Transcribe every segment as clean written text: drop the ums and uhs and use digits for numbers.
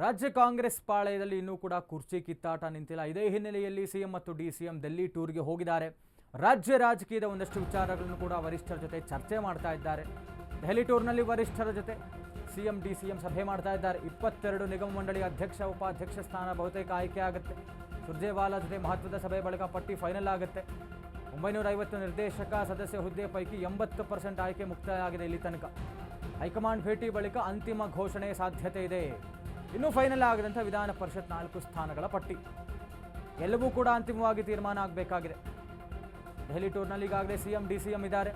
ರಾಜ್ಯ ಕಾಂಗ್ರೆಸ್ ಪಾಳೆಯದಲ್ಲಿ ಇನ್ನೂ ಕೂಡ ಕುರ್ಚಿ ಕಿತ್ತಾಟ ನಿಂತಿಲ್ಲ. ಇದೇ ಹಿನ್ನೆಲೆಯಲ್ಲಿ ಸಿಎಂ ಮತ್ತು ಡಿಸಿಎಂ ಡೆಲ್ಲಿ ಟೂರ್ಗೆ ಹೋಗಿದ್ದಾರೆ. ರಾಜ್ಯ ರಾಜಕೀಯದ ಒಂದಷ್ಟು ವಿಚಾರಗಳನ್ನು ಕೂಡ ವರಿಷ್ಠರ ಜೊತೆ ಚರ್ಚೆ ಮಾಡ್ತಾ ಇದ್ದಾರೆ. ದೆಹಲಿ ಟೂರ್ನಲ್ಲಿ ವರಿಷ್ಠರ ಜೊತೆ ಸಿಎಂ ಡಿಸಿಎಂ ಸಭೆ ಮಾಡ್ತಾ ಇದ್ದಾರೆ. 22 ನಿಗಮ ಮಂಡಳಿ ಅಧ್ಯಕ್ಷ ಉಪಾಧ್ಯಕ್ಷ ಸ್ಥಾನ ಬಹುತೇಕ ಆಯ್ಕೆ ಆಗುತ್ತೆ. ಸುರ್ಜೇವಾಲಾ ಜೊತೆ ಮಹತ್ವದ ಸಭೆ ಬಳಿಕ ಪಟ್ಟಿ ಫೈನಲ್ ಆಗುತ್ತೆ. 950 ನಿರ್ದೇಶಕ ಸದಸ್ಯ ಹುದ್ದೆ ಪೈಕಿ 80% ಆಯ್ಕೆ ಮುಕ್ತಾಯ ಆಗಿದೆ ಇಲ್ಲಿ ತನಕ. ಹೈಕಮಾಂಡ್ ಭೇಟಿ ಬಳಿಕ ಅಂತಿಮ ಘೋಷಣೆ ಸಾಧ್ಯತೆ ಇದೆ. ಇನ್ನೂ ಫೈನಲ್ ಆಗದಂಥ ವಿಧಾನ ಪರಿಷತ್ 4 ಸ್ಥಾನಗಳ ಪಟ್ಟಿ ಎಲ್ಲವೂ ಕೂಡ ಅಂತಿಮವಾಗಿ ತೀರ್ಮಾನ ಆಗಬೇಕಾಗಿದೆ. ದೆಹಲಿ ಟೂರ್ನಲ್ಲಿ ಈಗಾಗಲೇ ಸಿಎಂ ಡಿಸಿಎಂ ಇದ್ದಾರೆ.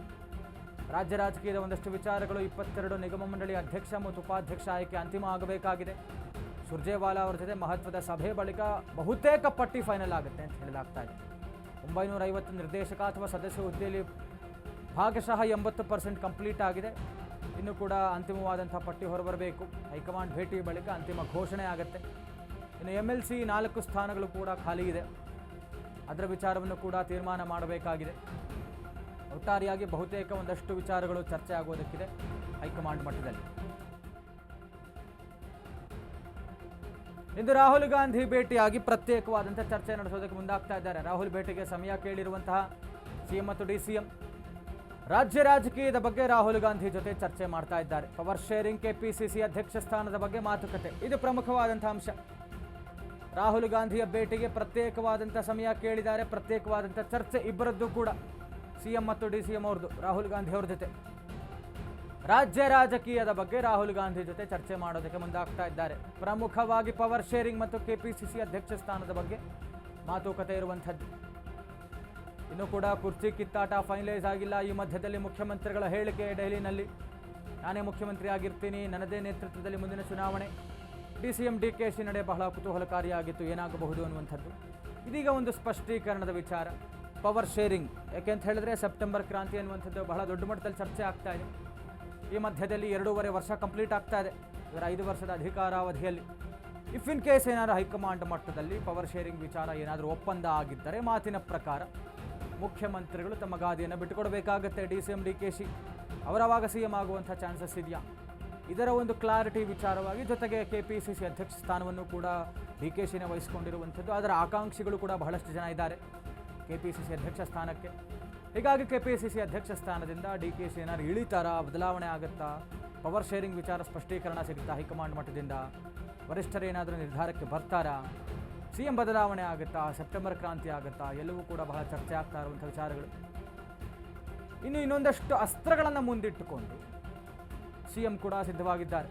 ರಾಜ್ಯ ರಾಜಕೀಯದ ಒಂದಷ್ಟು ವಿಚಾರಗಳು 22 ನಿಗಮ ಮಂಡಳಿ ಅಧ್ಯಕ್ಷ ಮತ್ತು ಉಪಾಧ್ಯಕ್ಷ ಆಯ್ಕೆ ಅಂತಿಮ ಆಗಬೇಕಾಗಿದೆ. ಸುರ್ಜೇವಾಲಾ ಅವರ ಜೊತೆ ಮಹತ್ವದ ಸಭೆ ಬಳಿಕ ಬಹುತೇಕ ಪಟ್ಟಿ ಫೈನಲ್ ಆಗುತ್ತೆ ಅಂತ ಹೇಳಲಾಗ್ತಾ ಇದೆ. 950 ನಿರ್ದೇಶಕ ಅಥವಾ ಸದಸ್ಯ ಹುದ್ದೆಯಲ್ಲಿ ಭಾಗಶಃ 80% ಕಂಪ್ಲೀಟ್ ಆಗಿದೆ. ಇನ್ನು ಕೂಡ ಅಂತಿಮವಾದಂಥ ಪಟ್ಟಿ ಹೊರಬರಬೇಕು. ಹೈಕಮಾಂಡ್ ಭೇಟಿ ಬಳಿಕ ಅಂತಿಮ ಘೋಷಣೆ ಆಗುತ್ತೆ. ಇನ್ನು MLC 4 ಸ್ಥಾನಗಳು ಕೂಡ ಖಾಲಿ ಇದೆ. ಅದರ ವಿಚಾರವನ್ನು ಕೂಡ ತೀರ್ಮಾನ ಮಾಡಬೇಕಾಗಿದೆ. ಒಟ್ಟಾರೆಯಾಗಿ ಬಹುತೇಕ ಒಂದಷ್ಟು ವಿಚಾರಗಳು ಚರ್ಚೆ ಆಗುವುದಕ್ಕಿದೆ ಹೈಕಮಾಂಡ್ ಮಟ್ಟದಲ್ಲಿ. ಇಂದು ರಾಹುಲ್ ಗಾಂಧಿ ಭೇಟಿಯಾಗಿ ಪ್ರತ್ಯೇಕವಾದಂಥ ಚರ್ಚೆ ನಡೆಸೋದಕ್ಕೆ ಮುಂದಾಗ್ತಾ ಇದ್ದಾರೆ. ರಾಹುಲ್ ಭೇಟಿಗೆ ಸಮಯ ಕೇಳಿರುವಂತಹ ಸಿಎಂ ಮತ್ತು ಡಿಸಿಎಂ ರಾಜ್ಯ ರಾಜಕೀಯದ ಬಗ್ಗೆ ರಾಹುಲ್ ಗಾಂಧಿ ಜೊತೆ ಚರ್ಚೆ ಮಾಡ್ತಾ ಇದ್ದಾರೆ. ಪವರ್ ಶೇರಿಂಗ್, ಕೆಪಿಸಿಸಿ ಅಧ್ಯಕ್ಷ ಸ್ಥಾನದ ಬಗ್ಗೆ ಮಾತುಕತೆ, ಇದು ಪ್ರಮುಖವಾದಂಥ ಅಂಶ. ರಾಹುಲ್ ಗಾಂಧಿಯ ಭೇಟಿಗೆ ಪ್ರತ್ಯೇಕವಾದಂಥ ಸಮಯ ಕೇಳಿದ್ದಾರೆ. ಪ್ರತ್ಯೇಕವಾದಂಥ ಚರ್ಚೆ ಇಬ್ಬರದ್ದು ಕೂಡ, ಸಿಎಂ ಮತ್ತು ಡಿಸಿಎಂ ಅವ್ರದ್ದು. ರಾಹುಲ್ ಗಾಂಧಿ ಅವ್ರ ಜೊತೆ ರಾಜ್ಯ ರಾಜಕೀಯದ ಬಗ್ಗೆ ರಾಹುಲ್ ಗಾಂಧಿ ಜೊತೆ ಚರ್ಚೆ ಮಾಡೋದಕ್ಕೆ ಮುಂದಾಗ್ತಾ ಇದ್ದಾರೆ. ಪ್ರಮುಖವಾಗಿ ಪವರ್ ಶೇರಿಂಗ್ ಮತ್ತು ಕೆಪಿಸಿಸಿ ಅಧ್ಯಕ್ಷ ಸ್ಥಾನದ ಬಗ್ಗೆ ಮಾತುಕತೆ ಇರುವಂಥದ್ದು. ಇನ್ನೂ ಕೂಡ ಕುರ್ಚಿ ಕಿತ್ತಾಟ ಫೈನಲೈಸ್ ಆಗಿಲ್ಲ. ಈ ಮಧ್ಯದಲ್ಲಿ ಮುಖ್ಯಮಂತ್ರಿಗಳ ಹೇಳಿಕೆ ದೆಹಲಿನಲ್ಲಿ, ನಾನೇ ಮುಖ್ಯಮಂತ್ರಿ ಆಗಿರ್ತೀನಿ, ನನ್ನದೇ ನೇತೃತ್ವದಲ್ಲಿ ಮುಂದಿನ ಚುನಾವಣೆ. ಡಿಸಿಎಂ ಡಿಕೆಶಿ ನಡೆ ಬಹಳ ಕುತೂಹಲಕಾರಿಯಾಗಿತ್ತು, ಏನಾಗಬಹುದು ಅನ್ನುವಂಥದ್ದು. ಇದೀಗ ಒಂದು ಸ್ಪಷ್ಟೀಕರಣದ ವಿಚಾರ, ಪವರ್ ಶೇರಿಂಗ್. ಯಾಕೆಂತ ಹೇಳಿದ್ರೆ ಸೆಪ್ಟೆಂಬರ್ ಕ್ರಾಂತಿ ಅನ್ನುವಂಥದ್ದು ಬಹಳ ದೊಡ್ಡ ಮಟ್ಟದಲ್ಲಿ ಚರ್ಚೆ ಆಗ್ತಾ ಇದೆ. ಈ ಮಧ್ಯದಲ್ಲಿ 2.5 ವರ್ಷ ಕಂಪ್ಲೀಟ್ ಆಗ್ತಾ ಇದೆ ಇವರ 5 ವರ್ಷದ ಅಧಿಕಾರಾವಧಿಯಲ್ಲಿ. ಇಫ್ ಇನ್ ಕೇಸ್ ಏನಾದರೂ ಹೈಕಮಾಂಡ್ ಮಟ್ಟದಲ್ಲಿ ಪವರ್ ಶೇರಿಂಗ್ ವಿಚಾರ ಏನಾದರೂ ಒಪ್ಪಂದ ಆಗಿದ್ದರೆ, ಮಾತಿನ ಪ್ರಕಾರ ಮುಖ್ಯಮಂತ್ರಿಗಳು ತಮ್ಮ ಗಾದಿಯನ್ನು ಬಿಟ್ಟುಕೊಡಬೇಕಾಗತ್ತೆ. ಡಿಸಿಎಂ ಡಿಕೆಶಿ ಅವರವಾಗ ಸಿಎಂ ಆಗುವಂಥ ಚಾನ್ಸಸ್ ಇದೆಯಾ, ಇದರ ಒಂದು ಕ್ಲಾರಿಟಿ ವಿಚಾರವಾಗಿ, ಜೊತೆಗೆ ಕೆಪಿಸಿಸಿ ಅಧ್ಯಕ್ಷ ಸ್ಥಾನವನ್ನು ಕೂಡ ಡಿಕೆಶಿನೇ ವಹಿಸಿಕೊಂಡಿರುವಂಥದ್ದು. ಅದರ ಆಕಾಂಕ್ಷಿಗಳು ಕೂಡ ಬಹಳಷ್ಟು ಜನ ಇದ್ದಾರೆ ಕೆಪಿಸಿಸಿ ಅಧ್ಯಕ್ಷ ಸ್ಥಾನಕ್ಕೆ. ಹೀಗಾಗಿ ಕೆಪಿಸಿಸಿ ಅಧ್ಯಕ್ಷ ಸ್ಥಾನದಿಂದ ಡಿಕೆಶಿ ಏನಾದ್ರು ಇಳಿತಾರಾ, ಬದಲಾವಣೆ ಆಗುತ್ತಾ, ಪವರ್ ಶೇರಿಂಗ್ ವಿಚಾರ ಸ್ಪಷ್ಟೀಕರಣ ಸಿಗುತ್ತಾ ಹೈಕಮಾಂಡ್ ಮಟ್ಟದಿಂದ, ವರಿಷ್ಠರೇನಾದರೂ ನಿರ್ಧಾರಕ್ಕೆ ಬರ್ತಾರಾ, ಸಿಎಂ ಬದಲಾವಣೆ ಆಗುತ್ತಾ, ಸೆಪ್ಟೆಂಬರ್ ಕ್ರಾಂತಿ ಆಗುತ್ತಾ, ಎಲ್ಲವೂ ಕೂಡ ಬಹಳ ಚರ್ಚೆ ಆಗ್ತಾ ಇರುವಂಥ ವಿಚಾರಗಳು. ಇನ್ನೊಂದಷ್ಟು ಅಸ್ತ್ರಗಳನ್ನು ಮುಂದಿಟ್ಟುಕೊಂಡು ಸಿಎಂ ಕೂಡ ಸಿದ್ಧವಾಗಿದ್ದಾರೆ.